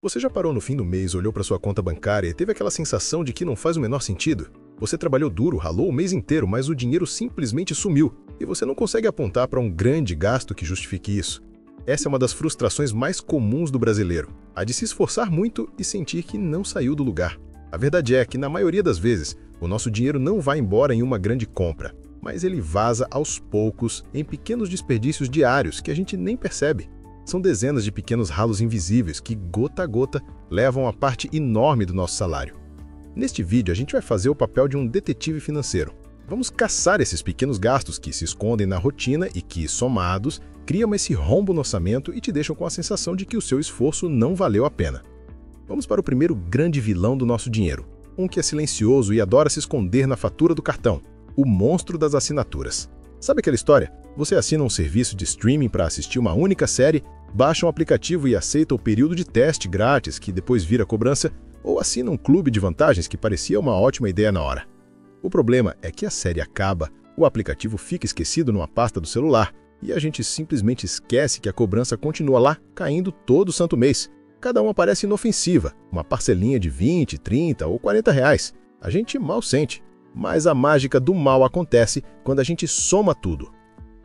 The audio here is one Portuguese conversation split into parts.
Você já parou no fim do mês, olhou para sua conta bancária e teve aquela sensação de que não faz o menor sentido? Você trabalhou duro, ralou o mês inteiro, mas o dinheiro simplesmente sumiu e você não consegue apontar para um grande gasto que justifique isso. Essa é uma das frustrações mais comuns do brasileiro, a de se esforçar muito e sentir que não saiu do lugar. A verdade é que, na maioria das vezes, o nosso dinheiro não vai embora em uma grande compra, mas ele vaza aos poucos em pequenos desperdícios diários que a gente nem percebe. São dezenas de pequenos ralos invisíveis que, gota a gota, levam a parte enorme do nosso salário. Neste vídeo, a gente vai fazer o papel de um detetive financeiro. Vamos caçar esses pequenos gastos que se escondem na rotina e que, somados, criam esse rombo no orçamento e te deixam com a sensação de que o seu esforço não valeu a pena. Vamos para o primeiro grande vilão do nosso dinheiro, um que é silencioso e adora se esconder na fatura do cartão, o monstro das assinaturas. Sabe aquela história? Você assina um serviço de streaming para assistir uma única série, baixa um aplicativo e aceita o período de teste grátis que depois vira cobrança, ou assina um clube de vantagens que parecia uma ótima ideia na hora. O problema é que a série acaba, o aplicativo fica esquecido numa pasta do celular e a gente simplesmente esquece que a cobrança continua lá, caindo todo santo mês. Cada uma parece inofensiva, uma parcelinha de 20, 30 ou 40 reais. A gente mal sente, mas a mágica do mal acontece quando a gente soma tudo.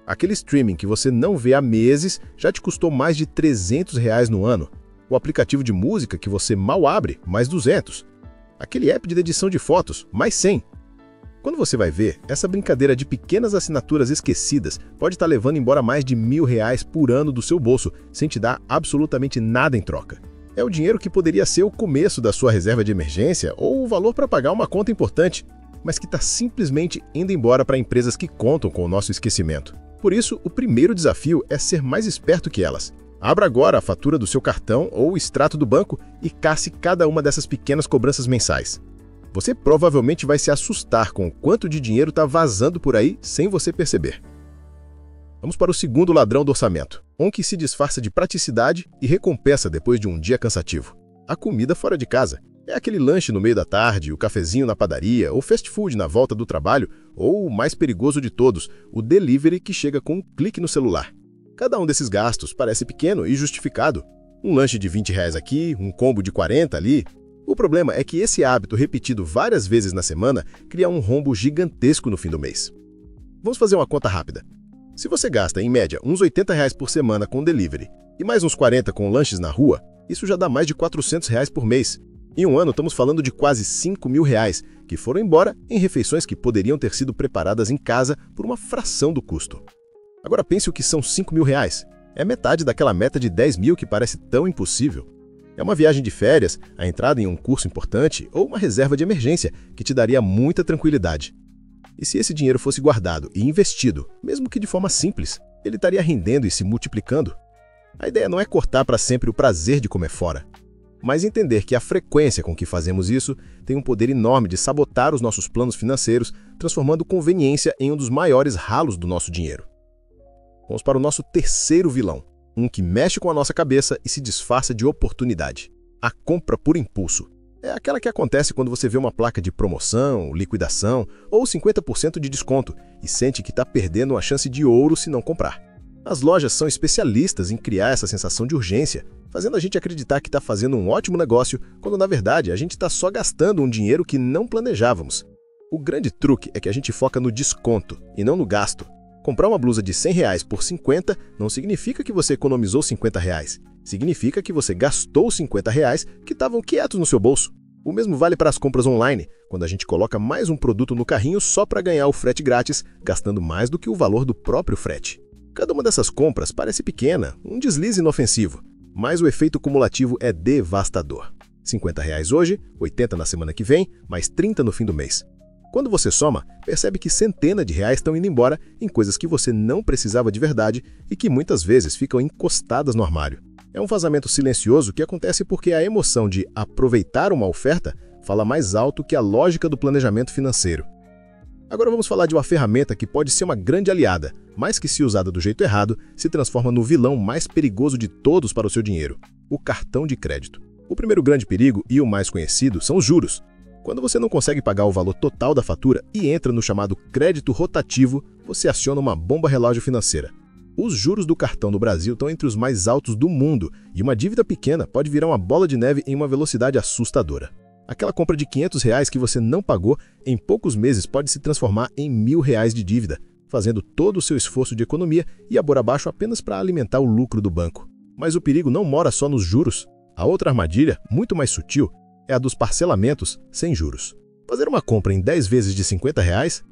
Aquele streaming que você não vê há meses já te custou mais de 300 reais no ano. O aplicativo de música que você mal abre, mais 200. Aquele app de edição de fotos, mais 100. Quando você vai ver, essa brincadeira de pequenas assinaturas esquecidas pode estar levando embora mais de R$ 1.000 por ano do seu bolso, sem te dar absolutamente nada em troca. É o dinheiro que poderia ser o começo da sua reserva de emergência ou o valor para pagar uma conta importante, mas que está simplesmente indo embora para empresas que contam com o nosso esquecimento. Por isso, o primeiro desafio é ser mais esperto que elas. Abra agora a fatura do seu cartão ou o extrato do banco e casse cada uma dessas pequenas cobranças mensais. Você provavelmente vai se assustar com o quanto de dinheiro está vazando por aí sem você perceber. Vamos para o segundo ladrão do orçamento, um que se disfarça de praticidade e recompensa depois de um dia cansativo. A comida fora de casa. É aquele lanche no meio da tarde, o cafezinho na padaria, o fast food na volta do trabalho, ou o mais perigoso de todos, o delivery que chega com um clique no celular. Cada um desses gastos parece pequeno e justificado. Um lanche de 20 reais aqui, um combo de 40 ali. O problema é que esse hábito repetido várias vezes na semana cria um rombo gigantesco no fim do mês. Vamos fazer uma conta rápida. Se você gasta, em média, uns 80 reais por semana com delivery e mais uns 40 com lanches na rua, isso já dá mais de 400 reais por mês. Em um ano, estamos falando de quase 5 mil reais, que foram embora em refeições que poderiam ter sido preparadas em casa por uma fração do custo. Agora pense o que são 5 mil reais. É metade daquela meta de 10 mil que parece tão impossível. É uma viagem de férias, a entrada em um curso importante ou uma reserva de emergência que te daria muita tranquilidade. E se esse dinheiro fosse guardado e investido, mesmo que de forma simples, ele estaria rendendo e se multiplicando? A ideia não é cortar para sempre o prazer de comer fora, mas entender que a frequência com que fazemos isso tem um poder enorme de sabotar os nossos planos financeiros, transformando conveniência em um dos maiores ralos do nosso dinheiro. Vamos para o nosso terceiro vilão, um que mexe com a nossa cabeça e se disfarça de oportunidade. A compra por impulso. É aquela que acontece quando você vê uma placa de promoção, liquidação ou 50% de desconto e sente que está perdendo uma chance de ouro se não comprar. As lojas são especialistas em criar essa sensação de urgência, fazendo a gente acreditar que está fazendo um ótimo negócio, quando na verdade a gente está só gastando um dinheiro que não planejávamos. O grande truque é que a gente foca no desconto e não no gasto. Comprar uma blusa de 100 reais por 50 não significa que você economizou 50 reais. Significa que você gastou 50 reais que estavam quietos no seu bolso. O mesmo vale para as compras online, quando a gente coloca mais um produto no carrinho só para ganhar o frete grátis, gastando mais do que o valor do próprio frete. Cada uma dessas compras parece pequena, um deslize inofensivo, mas o efeito cumulativo é devastador. 50 reais hoje, 80 na semana que vem, mais 30 no fim do mês. Quando você soma, percebe que centenas de reais estão indo embora em coisas que você não precisava de verdade e que muitas vezes ficam encostadas no armário. É um vazamento silencioso que acontece porque a emoção de aproveitar uma oferta fala mais alto que a lógica do planejamento financeiro. Agora vamos falar de uma ferramenta que pode ser uma grande aliada, mas que, se usada do jeito errado, se transforma no vilão mais perigoso de todos para o seu dinheiro: o cartão de crédito. O primeiro grande perigo, e o mais conhecido, são os juros. Quando você não consegue pagar o valor total da fatura e entra no chamado crédito rotativo, você aciona uma bomba relógio financeira. Os juros do cartão no Brasil estão entre os mais altos do mundo e uma dívida pequena pode virar uma bola de neve em uma velocidade assustadora. Aquela compra de R$ 500 que você não pagou, em poucos meses pode se transformar em R$ 1.000 de dívida, fazendo todo o seu esforço de economia e abor abaixo apenas para alimentar o lucro do banco. Mas o perigo não mora só nos juros. A outra armadilha, muito mais sutil, é a dos parcelamentos sem juros. Fazer uma compra em 10 vezes de R$ 50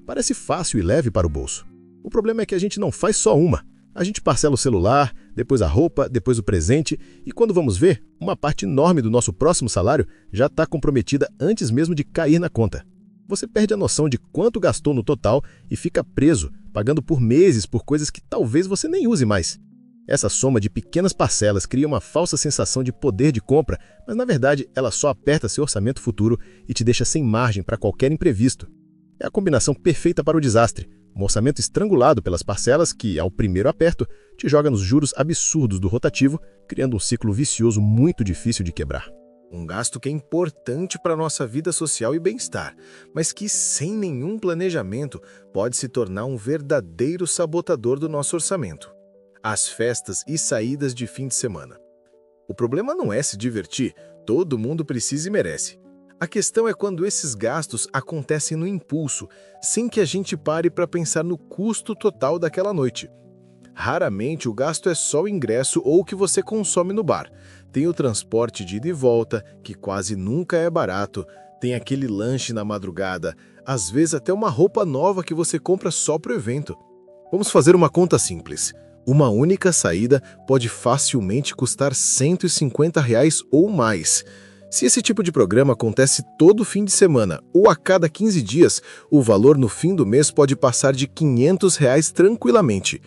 parece fácil e leve para o bolso. O problema é que a gente não faz só uma. A gente parcela o celular, depois a roupa, depois o presente, e quando vamos ver, uma parte enorme do nosso próximo salário já está comprometida antes mesmo de cair na conta. Você perde a noção de quanto gastou no total e fica preso, pagando por meses por coisas que talvez você nem use mais. Essa soma de pequenas parcelas cria uma falsa sensação de poder de compra, mas na verdade ela só aperta seu orçamento futuro e te deixa sem margem para qualquer imprevisto. É a combinação perfeita para o desastre. Um orçamento estrangulado pelas parcelas que, ao primeiro aperto, te joga nos juros absurdos do rotativo, criando um ciclo vicioso muito difícil de quebrar. Um gasto que é importante para a nossa vida social e bem-estar, mas que, sem nenhum planejamento, pode se tornar um verdadeiro sabotador do nosso orçamento. As festas e saídas de fim de semana. O problema não é se divertir, todo mundo precisa e merece. A questão é quando esses gastos acontecem no impulso, sem que a gente pare para pensar no custo total daquela noite. Raramente o gasto é só o ingresso ou o que você consome no bar. Tem o transporte de ida e volta, que quase nunca é barato, tem aquele lanche na madrugada, às vezes até uma roupa nova que você compra só para o evento. Vamos fazer uma conta simples. Uma única saída pode facilmente custar R$ 150 ou mais. Se esse tipo de programa acontece todo fim de semana ou a cada 15 dias, o valor no fim do mês pode passar de R$ 500 tranquilamente.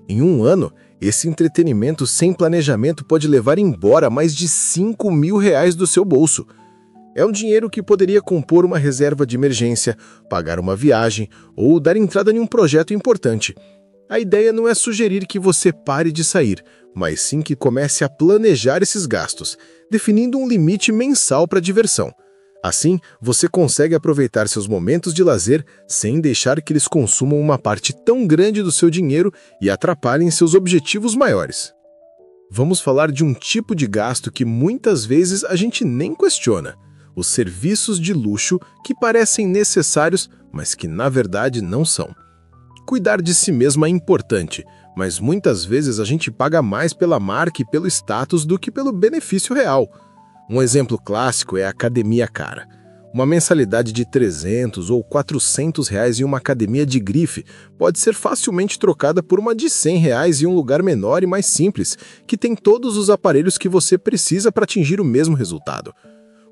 Em um ano, esse entretenimento sem planejamento pode levar embora mais de R$ 5.000 do seu bolso. É um dinheiro que poderia compor uma reserva de emergência, pagar uma viagem ou dar entrada em um projeto importante. A ideia não é sugerir que você pare de sair, mas sim que comece a planejar esses gastos, definindo um limite mensal para a diversão. Assim, você consegue aproveitar seus momentos de lazer sem deixar que eles consumam uma parte tão grande do seu dinheiro e atrapalhem seus objetivos maiores. Vamos falar de um tipo de gasto que muitas vezes a gente nem questiona: os serviços de luxo que parecem necessários, mas que na verdade não são. Cuidar de si mesmo é importante, mas muitas vezes a gente paga mais pela marca e pelo status do que pelo benefício real. Um exemplo clássico é a academia cara. Uma mensalidade de R$ 300 ou R$ 400 em uma academia de grife pode ser facilmente trocada por uma de R$ 100 em um lugar menor e mais simples, que tem todos os aparelhos que você precisa para atingir o mesmo resultado.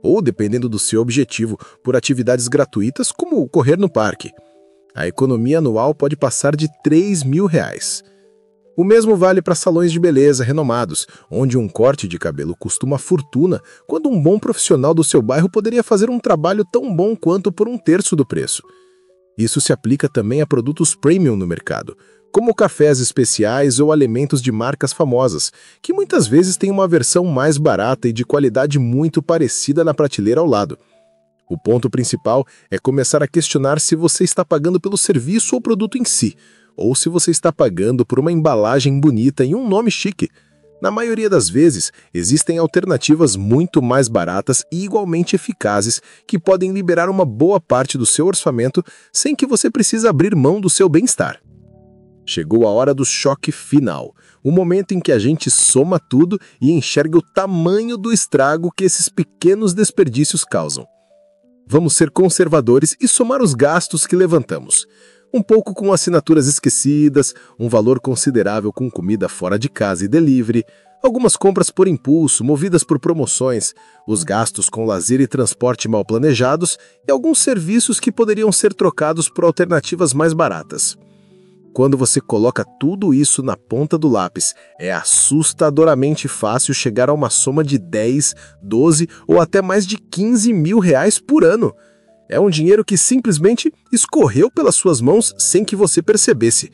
Ou, dependendo do seu objetivo, por atividades gratuitas como correr no parque. A economia anual pode passar de R$ 3.000. O mesmo vale para salões de beleza renomados, onde um corte de cabelo custa uma fortuna, quando um bom profissional do seu bairro poderia fazer um trabalho tão bom quanto por 1/3 do preço. Isso se aplica também a produtos premium no mercado, como cafés especiais ou alimentos de marcas famosas, que muitas vezes têm uma versão mais barata e de qualidade muito parecida na prateleira ao lado. O ponto principal é começar a questionar se você está pagando pelo serviço ou produto em si, ou se você está pagando por uma embalagem bonita e um nome chique. Na maioria das vezes, existem alternativas muito mais baratas e igualmente eficazes que podem liberar uma boa parte do seu orçamento sem que você precise abrir mão do seu bem-estar. Chegou a hora do choque final, o momento em que a gente soma tudo e enxerga o tamanho do estrago que esses pequenos desperdícios causam. Vamos ser conservadores e somar os gastos que levantamos. Um pouco com assinaturas esquecidas, um valor considerável com comida fora de casa e delivery, algumas compras por impulso, movidas por promoções, os gastos com lazer e transporte mal planejados e alguns serviços que poderiam ser trocados por alternativas mais baratas. Quando você coloca tudo isso na ponta do lápis, é assustadoramente fácil chegar a uma soma de 10, 12 ou até mais de 15 mil reais por ano. É um dinheiro que simplesmente escorreu pelas suas mãos sem que você percebesse.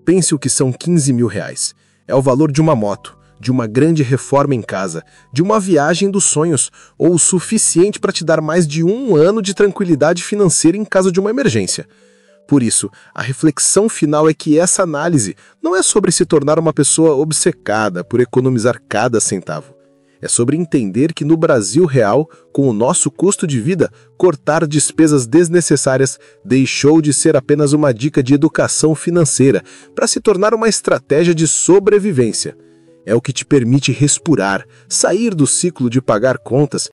Pense o que são 15 mil reais. É o valor de uma moto, de uma grande reforma em casa, de uma viagem dos sonhos, ou o suficiente para te dar mais de um ano de tranquilidade financeira em caso de uma emergência. Por isso, a reflexão final é que essa análise não é sobre se tornar uma pessoa obcecada por economizar cada centavo. É sobre entender que no Brasil real, com o nosso custo de vida, cortar despesas desnecessárias deixou de ser apenas uma dica de educação financeira para se tornar uma estratégia de sobrevivência. É o que te permite respirar, sair do ciclo de pagar contas